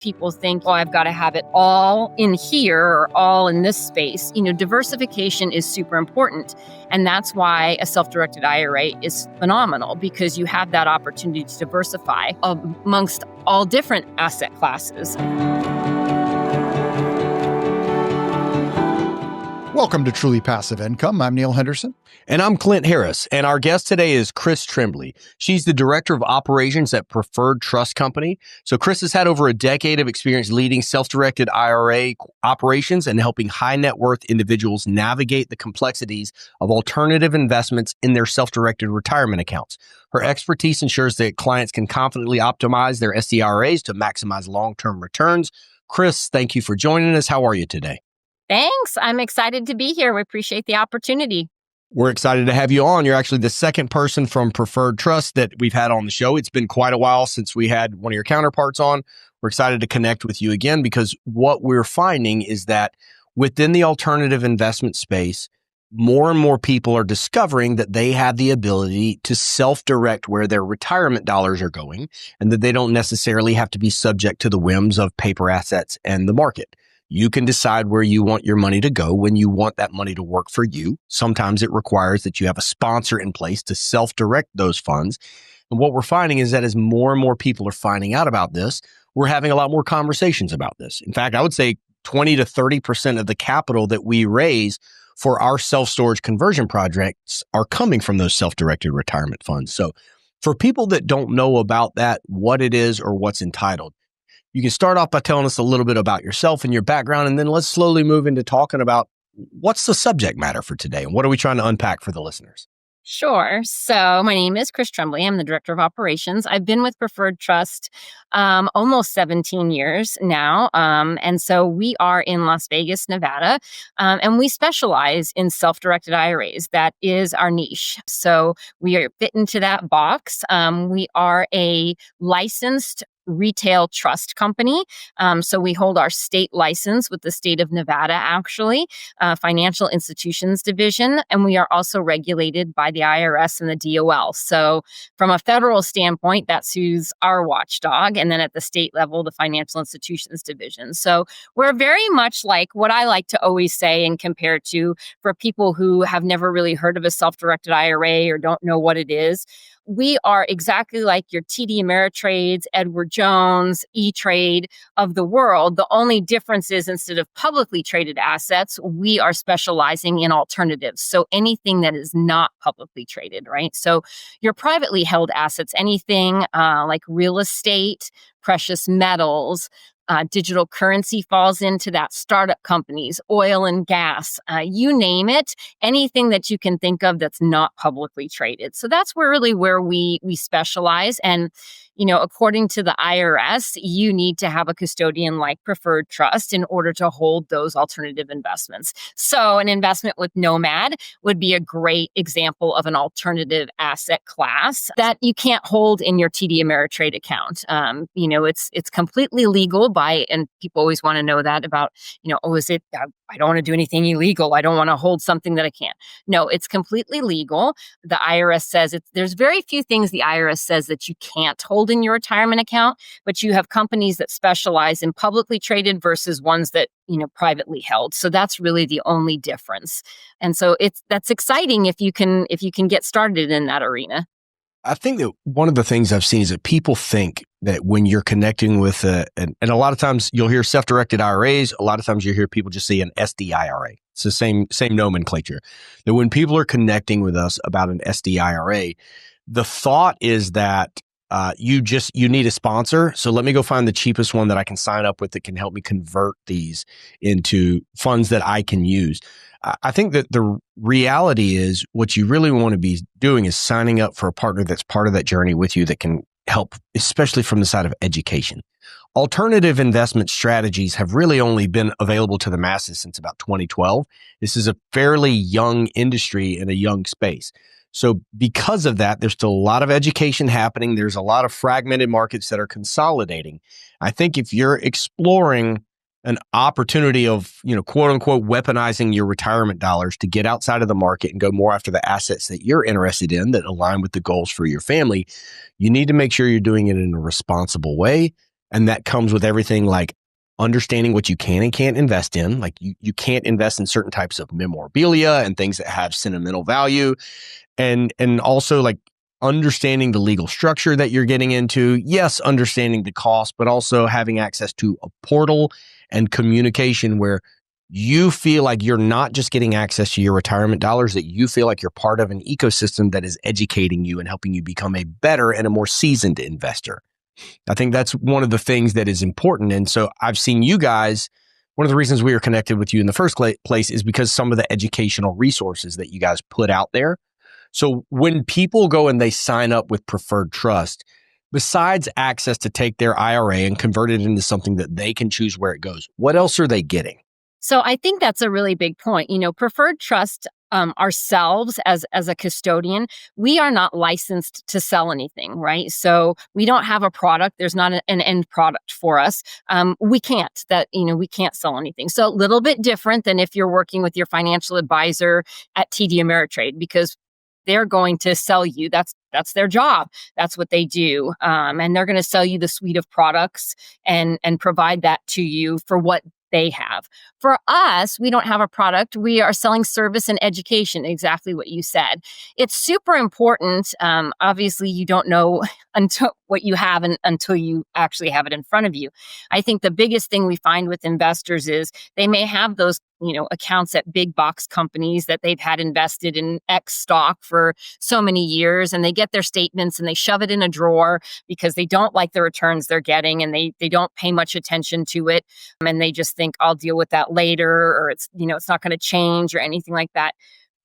People think, oh, I've got to have it all in here or all in this space. Diversification is super important. And that's why a self-directed IRA is phenomenal, because you have that opportunity to diversify amongst all different asset classes. Welcome to Truly Passive Income. I'm Neil Henderson. And I'm Clint Harris. And our guest today is Chris Trembly. She's the Director of Operations at Preferred Trust Company. So Chris has had over a decade of experience leading self-directed IRA operations and helping high net worth individuals navigate the complexities of alternative investments in their self-directed retirement accounts. Her expertise ensures that clients can confidently optimize their SDIRAs to maximize long-term returns. Chris, thank you for joining us. How are you today? Thanks. I'm excited to be here. We appreciate the opportunity. We're excited to have you on. You're actually the second person from Preferred Trust that we've had on the show. It's been quite a while since we had one of your counterparts on. We're excited to connect with you again because what we're finding is that within the alternative investment space, more and more people are discovering that they have the ability to self-direct where their retirement dollars are going and that they don't necessarily have to be subject to the whims of paper assets and the market. You can decide where you want your money to go when you want that money to work for you. Sometimes it requires that you have a sponsor in place to self-direct those funds. And what we're finding is that as more and more people are finding out about this, we're having a lot more conversations about this. In fact, I would say 20 to 30% of the capital that we raise for our self-storage conversion projects are coming from those self-directed retirement funds. So for people that don't know about that, what it is or what's entitled, you can start off by telling us a little bit about yourself and your background, and then let's slowly move into talking about what's the subject matter for today and what are we trying to unpack for the listeners? Sure. So my name is Chris Trembly. I'm the Director of Operations. I've been with Preferred Trust almost 17 years now. And so we are in Las Vegas, Nevada, and we specialize in self-directed IRAs. That is our niche. So we are fit into that box. We are a licensed retail trust company. So we hold our state license with the state of Nevada, actually, Financial Institutions Division, and we are also regulated by the IRS and the DOL. So from a federal standpoint, that's who's our watchdog. And then at the state level, the Financial Institutions Division. So we're very much like what I like to always say and compare to for people who have never really heard of a self-directed IRA or don't know what it is. We are exactly like your TD Ameritrades, Edward Jones, E-Trade of the world. The only difference is instead of publicly traded assets, we are specializing in alternatives. So anything that is not publicly traded, right? So your privately held assets, anything like real estate, precious metals, digital currency falls into that, startup companies, oil and gas, you name it, anything that you can think of that's not publicly traded. So that's where we specialize. And, according to the IRS, you need to have a custodian like Preferred Trust in order to hold those alternative investments. So an investment with Nomad would be a great example of an alternative asset class that you can't hold in your TD Ameritrade account. It's completely legal and people always want to know that about, I don't want to do anything illegal. I don't want to hold something that I can't. No, it's completely legal. The IRS says there's very few things the IRS says that you can't hold in your retirement account, but you have companies that specialize in publicly traded versus ones that, privately held. So that's really the only difference. And so that's exciting if you can get started in that arena. I think that one of the things I've seen is that people think that when you're connecting with and a lot of times you'll hear self-directed IRAs, a lot of times you hear people just say an SD-IRA. It's the same nomenclature. That when people are connecting with us about an SD-IRA, the thought is that you need a sponsor. So let me go find the cheapest one that I can sign up with that can help me convert these into funds that I can use. I think that the reality is what you really want to be doing is signing up for a partner that's part of that journey with you that can help, especially from the side of education. Alternative investment strategies have really only been available to the masses since about 2012. This is a fairly young industry in a young space. So because of that, there's still a lot of education happening. There's a lot of fragmented markets that are consolidating. I think if you're exploring an opportunity of, quote unquote, weaponizing your retirement dollars to get outside of the market and go more after the assets that you're interested in that align with the goals for your family, you need to make sure you're doing it in a responsible way. And that comes with everything like understanding what you can and can't invest in. Like you can't invest in certain types of memorabilia and things that have sentimental value. And also like understanding the legal structure that you're getting into. Yes, understanding the cost, but also having access to a portal and communication where you feel like you're not just getting access to your retirement dollars, that you feel like you're part of an ecosystem that is educating you and helping you become a better and a more seasoned investor. I think that's one of the things that is important. And so I've seen you guys, one of the reasons we were connected with you in the first place is because some of the educational resources that you guys put out there. So when people go and they sign up with Preferred Trust, besides access to take their IRA and convert it into something that they can choose where it goes, what else are they getting? So I think that's a really big point. Preferred Trust ourselves as a custodian, we are not licensed to sell anything, right? So we don't have a product. There's not an end product for us. We can't sell anything. So a little bit different than if you're working with your financial advisor at TD Ameritrade, because they're going to sell you. That's their job. That's what they do. And they're going to sell you the suite of products and provide that to you for what they have. For us, we don't have a product. We are selling service and education, exactly what you said. It's super important. Obviously, you don't know until what you have until you actually have it in front of you. I think the biggest thing we find with investors is they may have those accounts at big box companies that they've had invested in X stock for so many years, and they get their statements and they shove it in a drawer because they don't like the returns they're getting and they don't pay much attention to it. And they just think I'll deal with that later, or it's not going to change or anything like that.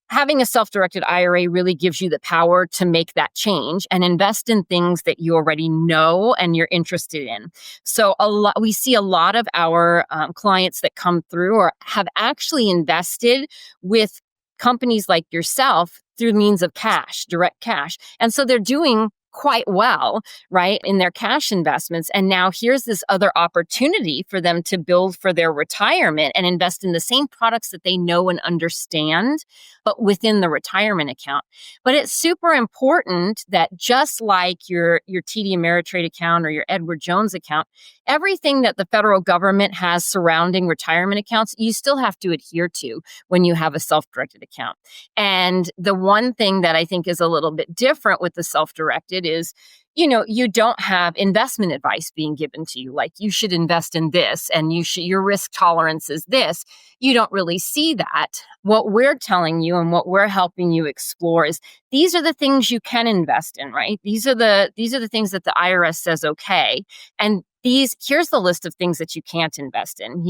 Having a self-directed IRA really gives you the power to make that change and invest in things that you already know and you're interested in. So we see a lot of our clients that come through or have actually invested with companies like yourself through means of cash, direct cash. And so they're doing quite well, right, in their cash investments. And now here's this other opportunity for them to build for their retirement and invest in the same products that they know and understand, but within the retirement account. But it's super important that just like your TD Ameritrade account or your Edward Jones account, everything that the federal government has surrounding retirement accounts, you still have to adhere to when you have a self-directed account. And the one thing that I think is a little bit different with the self-directed is, you don't have investment advice being given to you, like you should invest in this and your risk tolerance is this. You don't really see that. What we're telling you and what we're helping you explore is these are the things you can invest in, right? These are the things that the IRS says okay. And here's the list of things that you can't invest in,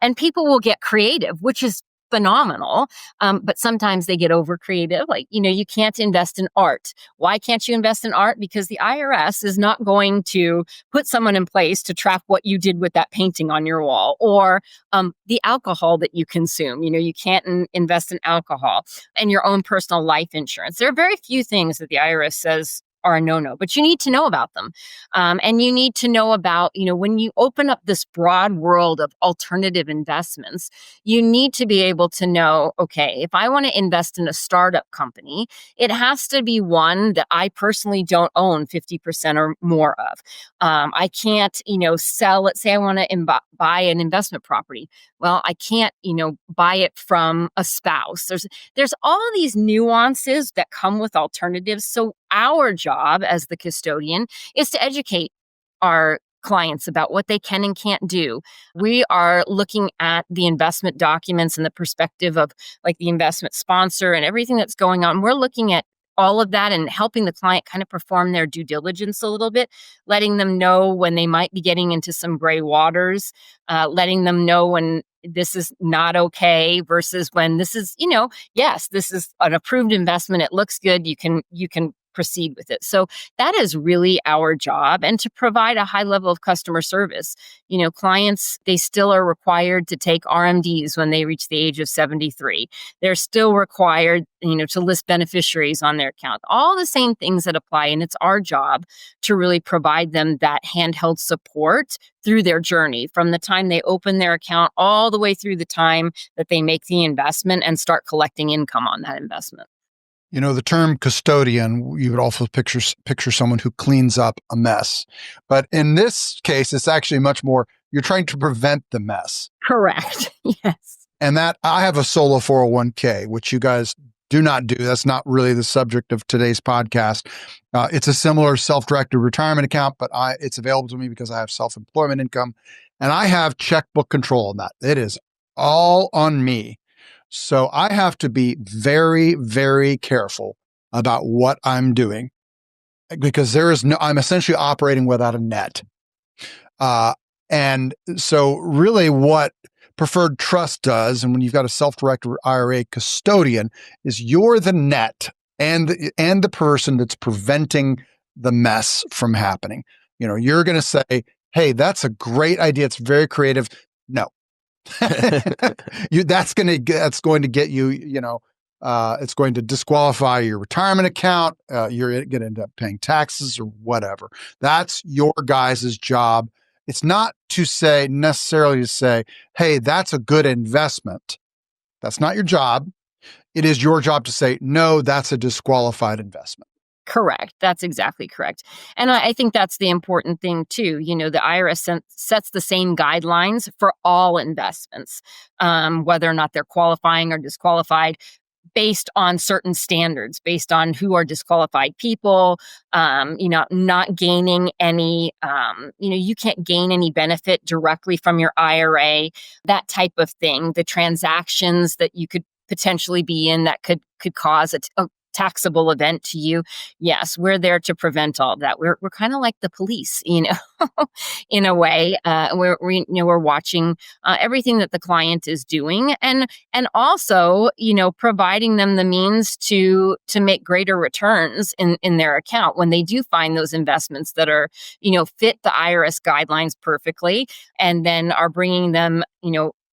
and people will get creative, which is phenomenal. But sometimes they get over creative. Like, you can't invest in art. Why can't you invest in art? Because the IRS is not going to put someone in place to track what you did with that painting on your wall, or the alcohol that you consume. You can't invest in alcohol, and your own personal life insurance. There are very few things that the IRS says are a no-no, but you need to know about them. And you need to know about, when you open up this broad world of alternative investments, you need to be able to know, okay, if I want to invest in a startup company, it has to be one that I personally don't own 50% or more of. I can't, sell, let's say I want to buy an investment property. Well, I can't, buy it from a spouse. There's all these nuances that come with alternatives. So our job as the custodian is to educate our clients about what they can and can't do. We are looking at the investment documents and the perspective of like the investment sponsor and everything that's going on. We're looking at all of that and helping the client kind of perform their due diligence a little bit, letting them know when they might be getting into some gray waters, letting them know when this is not okay versus when this is, yes, this is an approved investment. It looks good. You can proceed with it. So that is really our job, and to provide a high level of customer service. Clients, they still are required to take RMDs when they reach the age of 73. They're still required, to list beneficiaries on their account. All the same things that apply, and it's our job to really provide them that handheld support through their journey, from the time they open their account all the way through the time that they make the investment and start collecting income on that investment. The term custodian, you would also picture someone who cleans up a mess. But in this case, it's actually much more, you're trying to prevent the mess. Correct. Yes. And that I have a solo 401k, which you guys do not do. That's not really the subject of today's podcast. It's a similar self-directed retirement account, but it's available to me because I have self-employment income and I have checkbook control on that. It is all on me. So I have to be very, very careful about what I'm doing because I'm essentially operating without a net. And so really what preferred trust does, and when you've got a self-directed IRA custodian, is you're the net and the person that's preventing the mess from happening. You're going to say, hey, that's a great idea. It's very creative. No. That's going to get you, it's going to disqualify your retirement account. You're going to end up paying taxes or whatever. That's your guys' job. It's not necessarily to say, hey, that's a good investment. That's not your job. It is your job to say, no, that's a disqualified investment. Correct. That's exactly correct. And I think that's the important thing too. The IRS sets the same guidelines for all investments, whether or not they're qualifying or disqualified, based on certain standards, based on who are disqualified people, not gaining any, you can't gain any benefit directly from your IRA, that type of thing. The transactions that you could potentially be in that could cause a taxable event to you. Yes, we're there to prevent all of that. We're kind of like the police, in a way. We're watching everything that the client is doing, and also providing them the means to make greater returns in their account when they do find those investments that are fit the IRS guidelines perfectly, and then are bringing them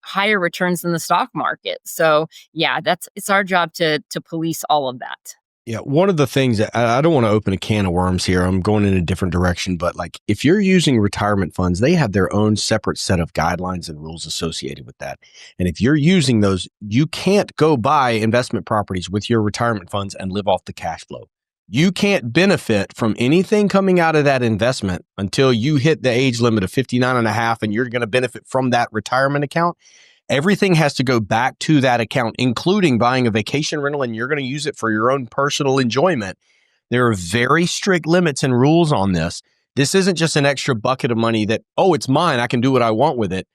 higher returns than the stock market. So yeah, it's our job to police all of that. Yeah, one of the things that I don't want to open a can of worms here. I'm going in a different direction, but like if you're using retirement funds, they have their own separate set of guidelines and rules associated with that. And if you're using those, you can't go buy investment properties with your retirement funds and live off the cash flow. You can't benefit from anything coming out of that investment until you hit the age limit of 59 and a half, and you're going to benefit from that retirement account. Everything has to go back to that account, including buying a vacation rental, and you're going to use it for your own personal enjoyment. There are very strict limits and rules on this. This isn't just an extra bucket of money that, oh, it's mine, I can do what I want with it.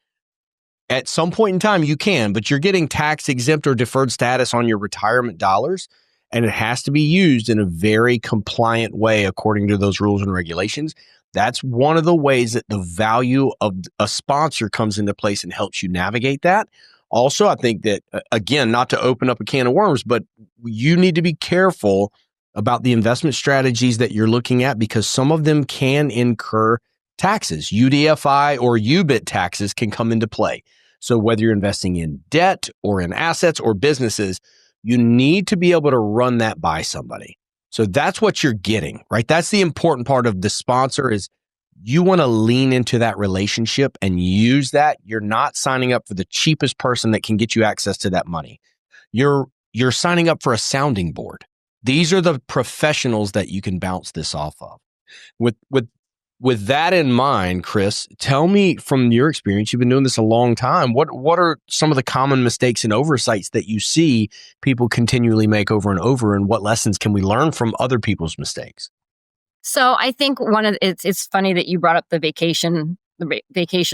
At some point in time, you can, but you're getting tax exempt or deferred status on your retirement dollars, and it has to be used in a very compliant way according to those rules and regulations. That's one of the ways that the value of a sponsor comes into place and helps you navigate that. Also, I think that, again, not to open up a can of worms, but you need to be careful about the investment strategies that you're looking at because some of them can incur taxes. UDFI or UBIT taxes can come into play. So whether you're investing in debt or in assets or businesses, you need to be able to run that by somebody. So that's what you're getting, right? That's the important part of the sponsor is you want to lean into that relationship and use that. You're not signing up for the cheapest person that can get you access to that money. You're signing up for a sounding board. These are the professionals that you can bounce this off of. With that in mind, Chris, tell me from your experience, you've been doing this a long time. What are some of the common mistakes and oversights that you see people continually make over and over, and what lessons can we learn from other people's mistakes? So I think it's funny that you brought up the vacation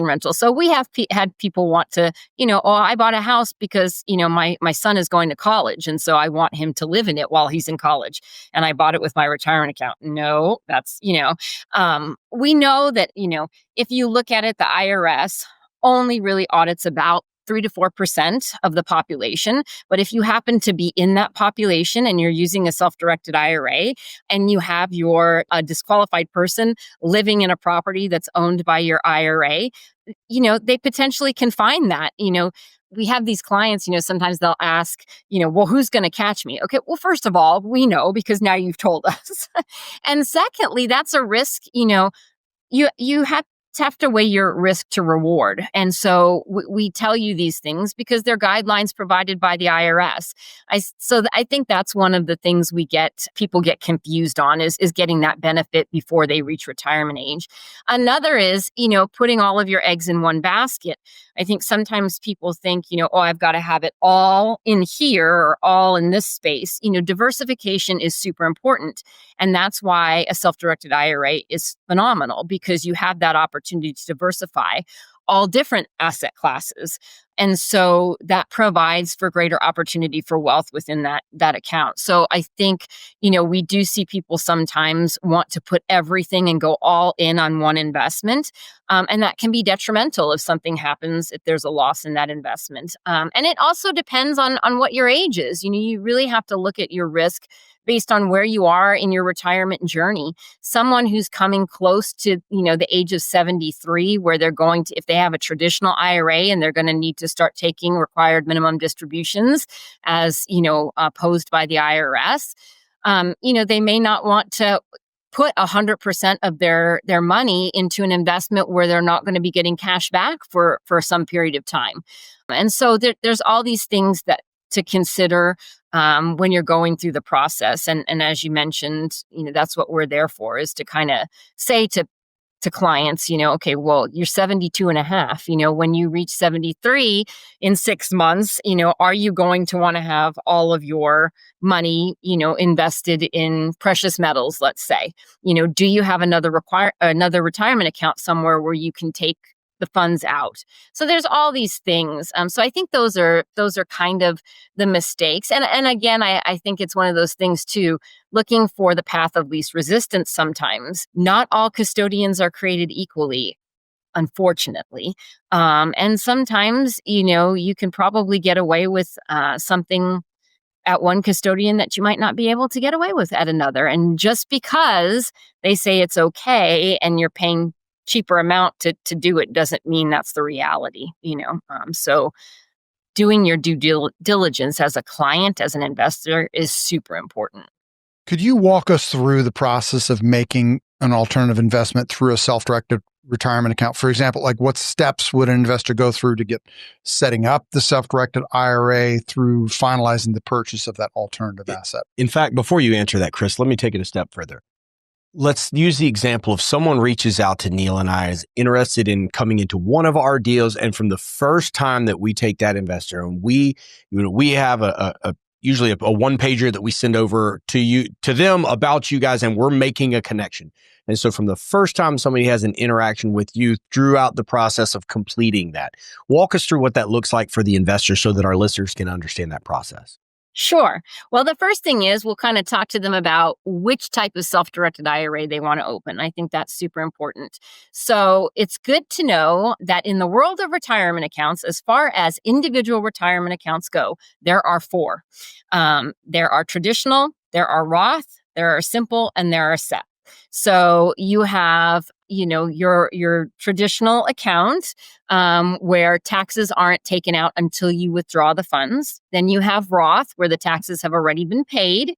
rental. So we have had people want to, I bought a house because, my son is going to college. And so I want him to live in it while he's in college. And I bought it with my retirement account. No, that's, we know that, if you look at it, the IRS only really audits about 3 to 4% of the population. But if you happen to be in that population and you're using a self-directed IRA and you have your disqualified person living in a property that's owned by your IRA, they potentially can find that. We have these clients, sometimes they'll ask, well, who's going to catch me? Okay, well, first of all, we know because now you've told us. And secondly, that's a risk, you have have to weigh your risk to reward. And so we tell you these things because they're guidelines provided by the IRS. I think that's one of the things people get confused on is getting that benefit before they reach retirement age. Another is, putting all of your eggs in one basket. I think sometimes people think, oh, I've got to have it all in here or all in this space. Diversification is super important. And that's why a self-directed IRA is phenomenal, because you have that opportunity to diversify all different asset classes. And so that provides for greater opportunity for wealth within that account. So I think, we do see people sometimes want to put everything and go all in on one investment. And that can be detrimental if something happens, if there's a loss in that investment. And it also depends on what your age is. You really have to look at your risk based on where you are in your retirement journey. Someone who's coming close to, the age of 73, where they're going to, if they have a traditional IRA and they're going to need to start taking required minimum distributions as, posed by the IRS, they may not want to put 100% of their money into an investment where they're not going to be getting cash back for some period of time. And so there's all these things that to consider when you're going through the process. And as you mentioned, that's what we're there for, is to kind of say to clients, okay, well, you're 72 and a half, when you reach 73 in 6 months, are you going to want to have all of your money, invested in precious metals, let's say? Do you have another retirement account somewhere where you can take the funds out? So there's all these things. So I think those are kind of the mistakes. And again, I think it's one of those things too, looking for the path of least resistance sometimes. Not all custodians are created equally, unfortunately. And sometimes, you can probably get away with something at one custodian that you might not be able to get away with at another. And just because they say it's okay and you're paying cheaper amount to do it doesn't mean that's the reality, so doing your due diligence as a client, as an investor, is super important. Could you walk us through the process of making an alternative investment through a self-directed retirement account? For example, like what steps would an investor go through to get setting up the self-directed IRA through finalizing the purchase of that alternative asset? In fact, before you answer that, Chris, let me take it a step further. Let's use the example of someone reaches out to Neil and I, is interested in coming into one of our deals. And from the first time that we take that investor, and we have usually a one pager that we send over to them about you guys, and we're making a connection. And so from the first time somebody has an interaction with you throughout the process of completing that, walk us through what that looks like for the investor so that our listeners can understand that process. Sure. Well, the first thing is we'll kind of talk to them about which type of self-directed IRA they want to open. I think that's super important. So it's good to know that in the world of retirement accounts, as far as individual retirement accounts go, there are 4. There are traditional, there are Roth, there are simple, and there are SEP. So you have, your traditional account where taxes aren't taken out until you withdraw the funds. Then you have Roth, where the taxes have already been paid.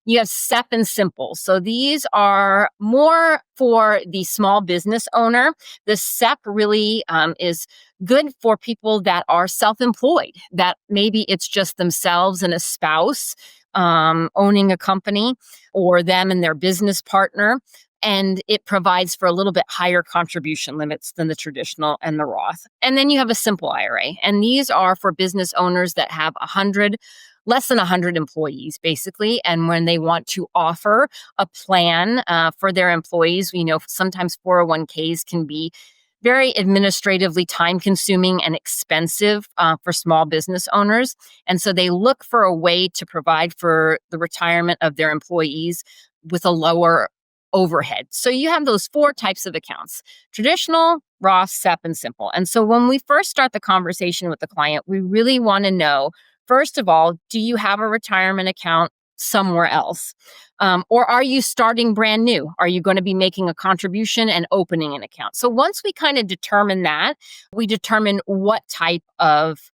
You have SEP and simple. So these are more for the small business owner. The SEP really is good for people that are self-employed, that maybe it's just themselves and a spouse owning a company, or them and their business partner. And it provides for a little bit higher contribution limits than the traditional and the Roth. And then you have a simple IRA. And these are for business owners that have less than 100 employees, basically. And when they want to offer a plan for their employees, sometimes 401ks can be very administratively time-consuming and expensive for small business owners. And so they look for a way to provide for the retirement of their employees with a lower overhead. So you have those 4 types of accounts: traditional, Roth, SEP, and simple. And so when we first start the conversation with the client, we really want to know, first of all, do you have a retirement account somewhere else? Or are you starting brand new? Are you going to be making a contribution and opening an account? So once we kind of determine that, we determine what type of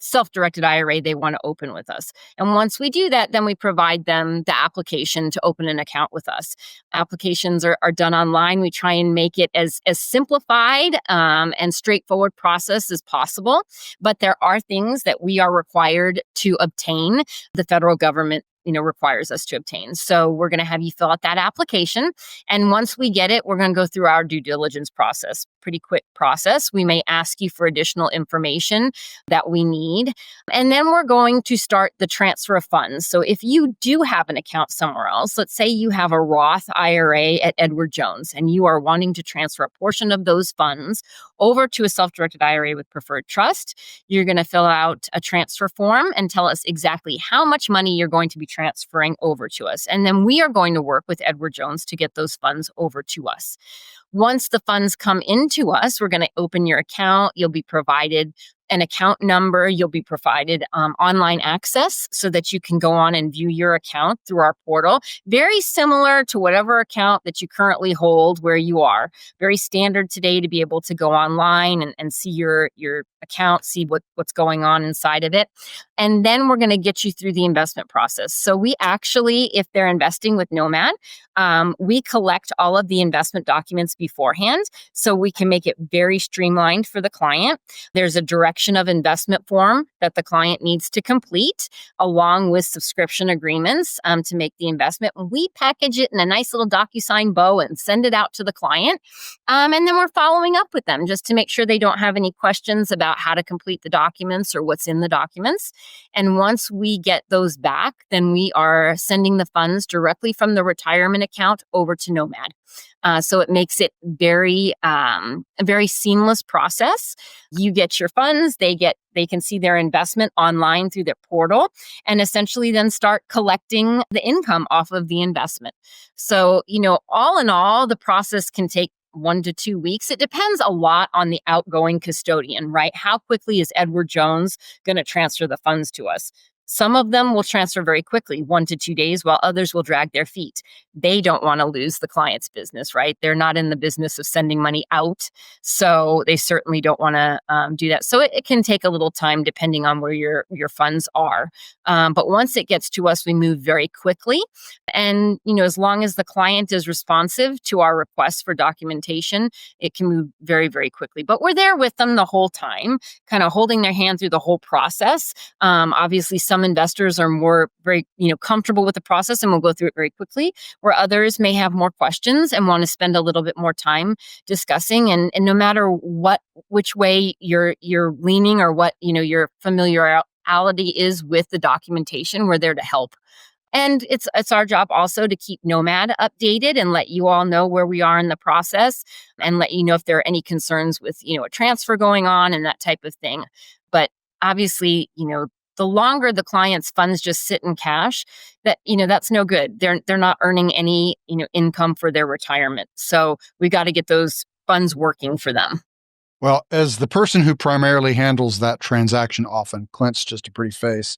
self-directed IRA they want to open with us. And once we do that, then we provide them the application to open an account with us. Applications are done online. We try and make it as simplified and straightforward process as possible. But there are things that we are required to obtain. The federal government requires us to obtain. So we're going to have you fill out that application. And once we get it, we're going to go through our due diligence process. Pretty quick process. We may ask you for additional information that we need. And then we're going to start the transfer of funds. So if you do have an account somewhere else, let's say you have a Roth IRA at Edward Jones, and you are wanting to transfer a portion of those funds over to a self-directed IRA with preferred trust, you're going to fill out a transfer form and tell us exactly how much money you're going to be transferring over to us. And then we are going to work with Edward Jones to get those funds over to us. Once the funds come into us, we're going to open your account. You'll be provided an account number. You'll be provided online access so that you can go on and view your account through our portal. Very similar to whatever account that you currently hold where you are. Very standard today to be able to go online and see your account, see what's going on inside of it. And then we're going to get you through the investment process. So we actually, if they're investing with Nomad, we collect all of the investment documents beforehand so we can make it very streamlined for the client. There's a direction of investment form that the client needs to complete along with subscription agreements to make the investment. We package it in a nice little DocuSign bow and send it out to the client. And then we're following up with them just to make sure they don't have any questions about how to complete the documents or what's in the documents. And once we get those back, then we are sending the funds directly from the retirement account over to Nomad. So it makes it a very seamless process. You get your funds, they can see their investment online through their portal and essentially then start collecting the income off of the investment. So, all in all, the process can take 1 to 2 weeks. It depends a lot on the outgoing custodian, right? How quickly is Edward Jones going to transfer the funds to us? Some of them will transfer very quickly, 1 to 2 days, while others will drag their feet. They don't want to lose the client's business, right? They're not in the business of sending money out. So they certainly don't want to do that. So it can take a little time depending on where your funds are. But once it gets to us, we move very quickly. And, as long as the client is responsive to our requests for documentation, it can move very, very quickly. But we're there with them the whole time, kind of holding their hand through the whole process. Obviously, some investors are very comfortable with the process and will go through it very quickly, where others may have more questions and want to spend a little bit more time discussing. And no matter which way you're leaning or what your familiarity is with the documentation, we're there to help. And it's our job also to keep Nomad updated and let you all know where we are in the process and let you know if there are any concerns with a transfer going on and that type of thing. But obviously, the longer the client's funds just sit in cash, that's no good. They're not earning any income for their retirement. So we got to get those funds working for them. Well, as the person who primarily handles that transaction often, Clint's just a pretty face.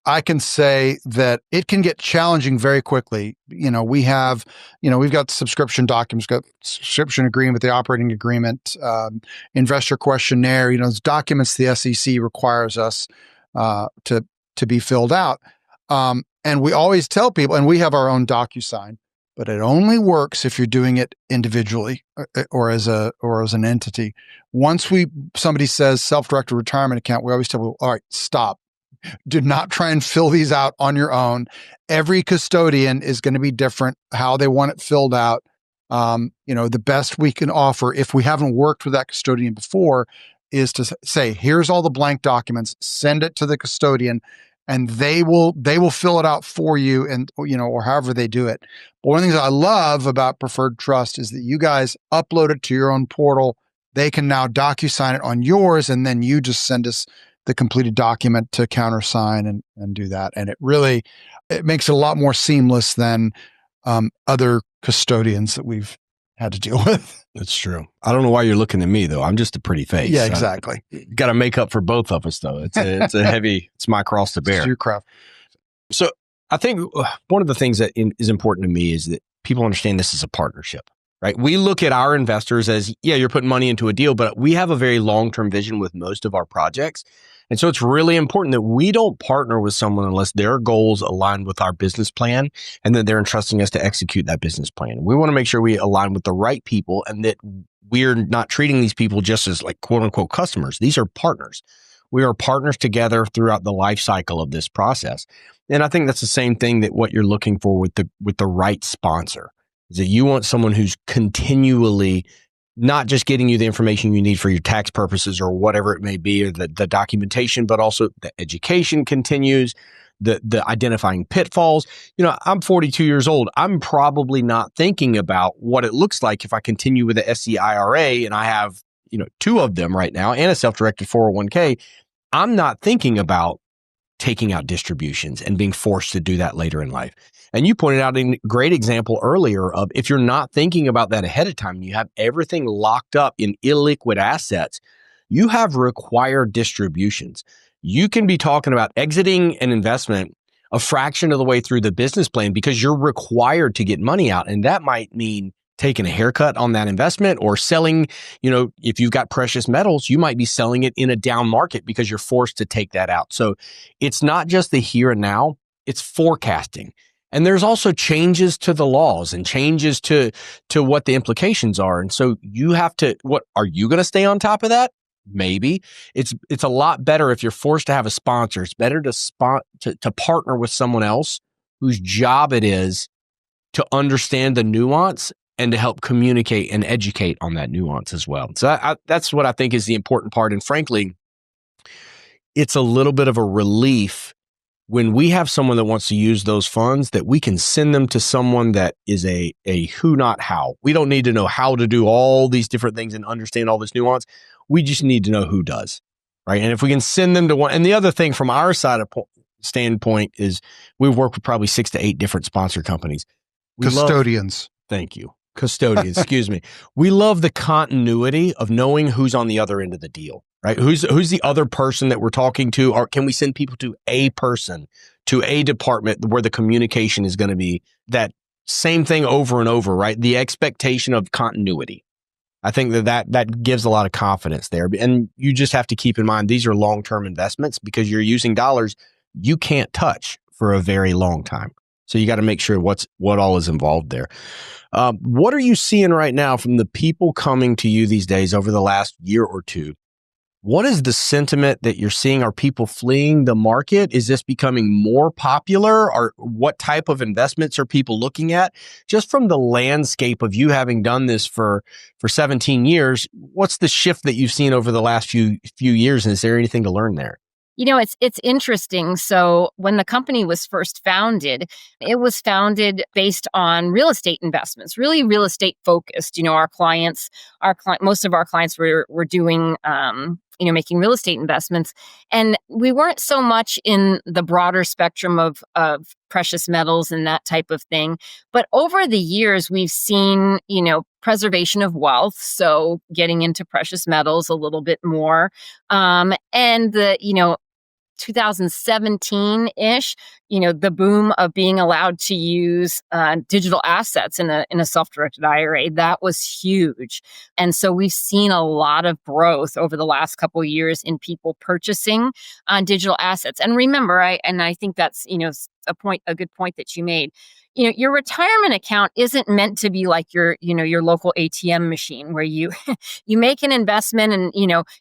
I can say that it can get challenging very quickly. We've got subscription documents, got subscription agreement, the operating agreement, investor questionnaire, those documents the SEC requires us to be filled out. And we always tell people, and we have our own DocuSign, but it only works if you're doing it individually or as an entity. Once somebody says self-directed retirement account, we always tell people, all right, stop. Do not try and fill these out on your own. Every custodian is going to be different, how they want it filled out. The best we can offer, if we haven't worked with that custodian before, is to say, here's all the blank documents, send it to the custodian, and they will fill it out for you, and or however they do it. But one of the things I love about Preferred Trust is that you guys upload it to your own portal. They can now DocuSign it on yours, and then you just send us the completed document to countersign and do that. And it makes it a lot more seamless than other custodians that we've had to deal with. That's true. I don't know why you're looking at me though. I'm just a pretty face. Yeah, exactly. Got to make up for both of us though. It's my cross to bear. It's your craft. So I think one of the things that is important to me is that people understand this is a partnership. right? We look at our investors as, yeah, you're putting money into a deal, but we have a very long-term vision with most of our projects. And so it's really important that we don't partner with someone unless their goals align with our business plan and that they're entrusting us to execute that business plan. We want to make sure we align with the right people and that we're not treating these people just as like quote unquote customers. These are partners. We are partners together throughout the life cycle of this process. And I think that's the same thing that what you're looking for with the right sponsor is that you want someone who's continually not just getting you the information you need for your tax purposes or whatever it may be, or the documentation, but also the education continues, the identifying pitfalls. I'm 42 years old. I'm probably not thinking about what it looks like if I continue with the SDIRA and I have, 2 of them right now and a self-directed 401k. I'm not thinking about taking out distributions and being forced to do that later in life. And you pointed out a great example earlier of if you're not thinking about that ahead of time, you have everything locked up in illiquid assets, you have required distributions. You can be talking about exiting an investment a fraction of the way through the business plan because you're required to get money out. And that might mean taking a haircut on that investment or selling, if you've got precious metals, you might be selling it in a down market because you're forced to take that out. So it's not just the here and now, it's forecasting. And there's also changes to the laws and changes to what the implications are. And so you have to, are you going to stay on top of that? Maybe. It's a lot better if you're forced to have a sponsor. It's better to partner with someone else whose job it is to understand the nuance and to help communicate and educate on that nuance as well. So that's what I think is the important part. And frankly, it's a little bit of a relief when we have someone that wants to use those funds that we can send them to someone that is a who, not how. We don't need to know how to do all these different things and understand all this nuance. We just need to know who does, right? And if we can send them to one, and the other thing from our side of standpoint is we've worked with probably 6 to 8 different sponsor companies. Custodians. Thank you. Custodians, excuse me. We love the continuity of knowing who's on the other end of the deal, right? Who's the other person that we're talking to, or can we send people to a person, to a department where the communication is going to be that same thing over and over, right? The expectation of continuity. I think that gives a lot of confidence there. And you just have to keep in mind, these are long-term investments because you're using dollars you can't touch for a very long time. So you got to make sure what all is involved there. What are you seeing right now from the people coming to you these days over the last year or two? What is the sentiment that you're seeing? Are people fleeing the market? Is this becoming more popular? Or what type of investments are people looking at? Just from the landscape of you having done this for 17 years, what's the shift that you've seen over the last few years? And is there anything to learn there? It's interesting. So when the company was first founded, it was founded based on real estate investments, really real estate focused. Most of our clients were doing, making real estate investments. And we weren't so much in the broader spectrum of precious metals and that type of thing. But over the years, we've seen, preservation of wealth. So getting into precious metals a little bit more. And the, 2017-ish, the boom of being allowed to use digital assets in a self-directed IRA, that was huge. And so we've seen a lot of growth over the last couple of years in people purchasing digital assets. And remember, I think that's, a good point that you made. Your retirement account isn't meant to be like your local ATM machine where you make an investment and,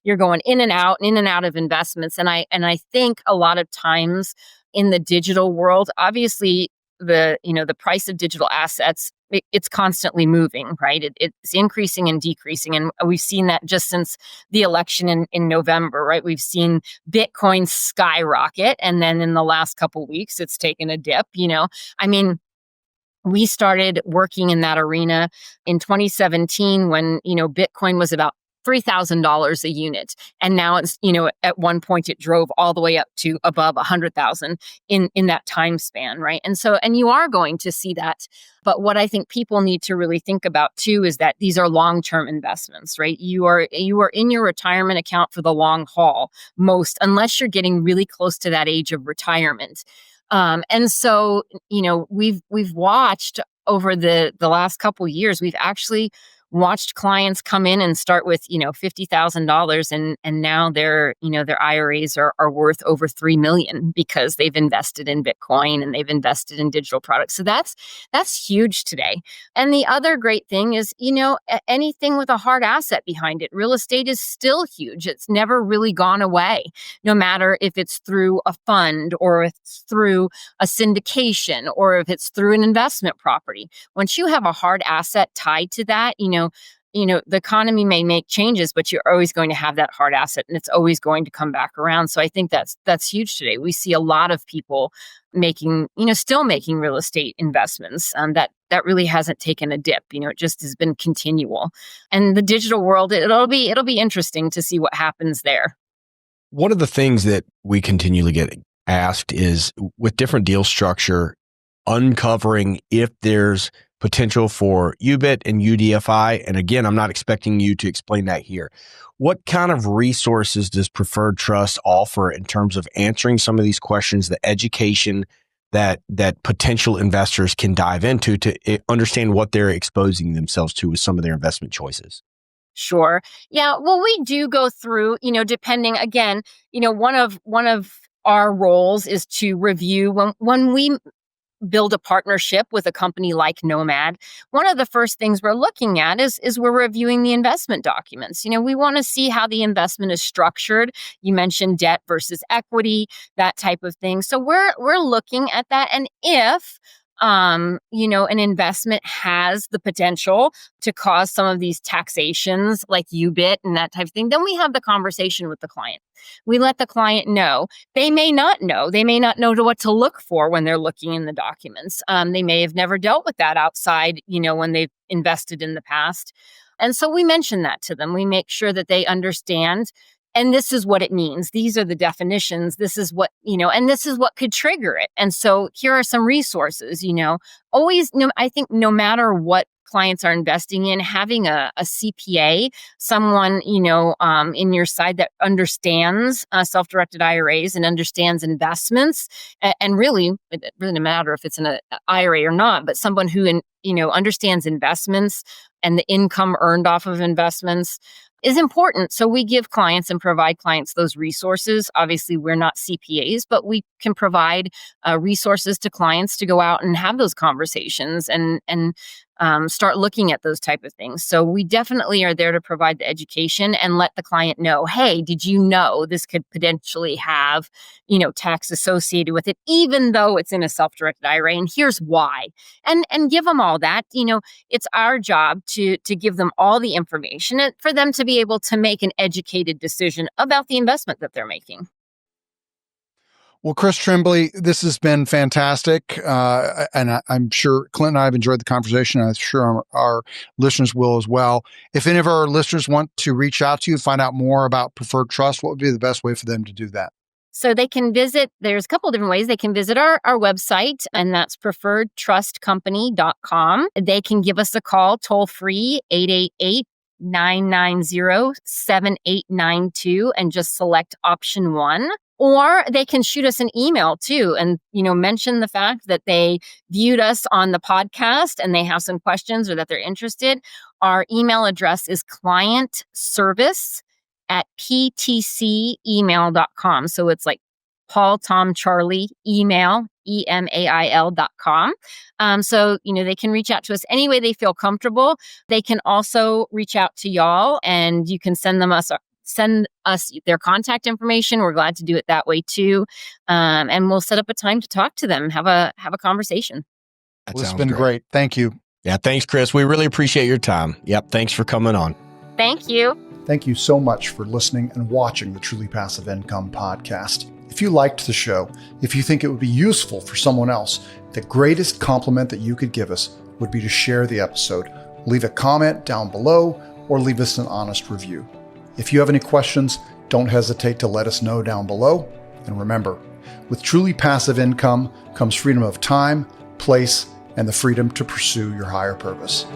you're going in and out of investments. And I think a lot of times in the digital world, obviously the price of digital assets, it's constantly moving, right? It's increasing and decreasing. And we've seen that just since the election in November, right? We've seen Bitcoin skyrocket. And then in the last couple of weeks, it's taken a dip, we started working in that arena in 2017 when, Bitcoin was about $3,000 a unit. And now it's, at one point it drove all the way up to above 100,000 in that time span, right? And you are going to see that. But what I think people need to really think about too is that these are long-term investments, right? You are in your retirement account for the long haul, unless you're getting really close to that age of retirement. And so, we've watched over the last couple years, we've actually watched clients come in and start with, $50,000 and now their IRAs are worth over 3 million because they've invested in Bitcoin and they've invested in digital products. So that's huge today. And the other great thing is, anything with a hard asset behind it, real estate is still huge. It's never really gone away, no matter if it's through a fund or if it's through a syndication or if it's through an investment property. Once you have a hard asset tied to that, the economy may make changes, but you're always going to have that hard asset and it's always going to come back around. So I think that's huge today. We see a lot of people still making real estate investments that really hasn't taken a dip. It just has been continual. And the digital world, it'll be interesting to see what happens there. One of the things that we continually get asked is with different deal structure, uncovering if there's potential for UBIT and UDFI. And again, I'm not expecting you to explain that here. What kind of resources does Preferred Trust offer in terms of answering some of these questions, the education that potential investors can dive into to understand what they're exposing themselves to with some of their investment choices? Sure. Yeah. Well, we do go through, depending, again, one of our roles is to review when we build a partnership with a company like Nomad. One of the first things we're looking at is we're reviewing the investment documents. We want to see how the investment is structured. You mentioned debt versus equity, that type of thing. So we're looking at that. And if an investment has the potential to cause some of these taxations like UBIT and that type of thing, then we have the conversation with the client. We let the client know. They may not know. They may not know what to look for when they're looking in the documents. They may have never dealt with that outside, when they've invested in the past. And so we mention that to them. We make sure that they understand. And this is what it means. These are the definitions. This is what, and this is what could trigger it. And so here are some resources, always, I think no matter what clients are investing in, having a CPA, someone, in your side that understands self-directed IRAs and understands investments. And really, it doesn't matter if it's an IRA or not, but someone who, understands investments and the income earned off of investments is important. So we give clients and provide clients those resources. Obviously, we're not CPAs, but we can provide resources to clients to go out and have those conversations and start looking at those type of things. So we definitely are there to provide the education and let the client know, hey, did you know this could potentially have, tax associated with it, even though it's in a self-directed IRA, and here's why. And give them all that. It's our job to give them all the information and for them to be able to make an educated decision about the investment that they're making. Well, Chris Trembly, this has been fantastic. And I'm sure Clint and I have enjoyed the conversation. I'm sure our listeners will as well. If any of our listeners want to reach out to you, find out more about Preferred Trust, what would be the best way for them to do that? So they can visit, there's a couple of different ways. They can visit our website, and that's preferredtrustcompany.com. They can give us a call toll free, 888-990-7892, and just select option 1. Or they can shoot us an email too and, mention the fact that they viewed us on the podcast and they have some questions or that they're interested. Our email address is clientservice@ptcemail.com. So it's like Paul, Tom, Charlie, email, email.com. So, they can reach out to us any way they feel comfortable. They can also reach out to y'all and you can send us their contact information. We're glad to do it that way too. And we'll set up a time to talk to them, have a conversation. Well, it's been great. Thank you. Yeah. Thanks, Chris. We really appreciate your time. Yep. Thanks for coming on. Thank you. Thank you so much for listening and watching the Truly Passive Income podcast. If you liked the show, if you think it would be useful for someone else, the greatest compliment that you could give us would be to share the episode, leave a comment down below, or leave us an honest review. If you have any questions, don't hesitate to let us know down below. And remember, with truly passive income comes freedom of time, place, and the freedom to pursue your higher purpose.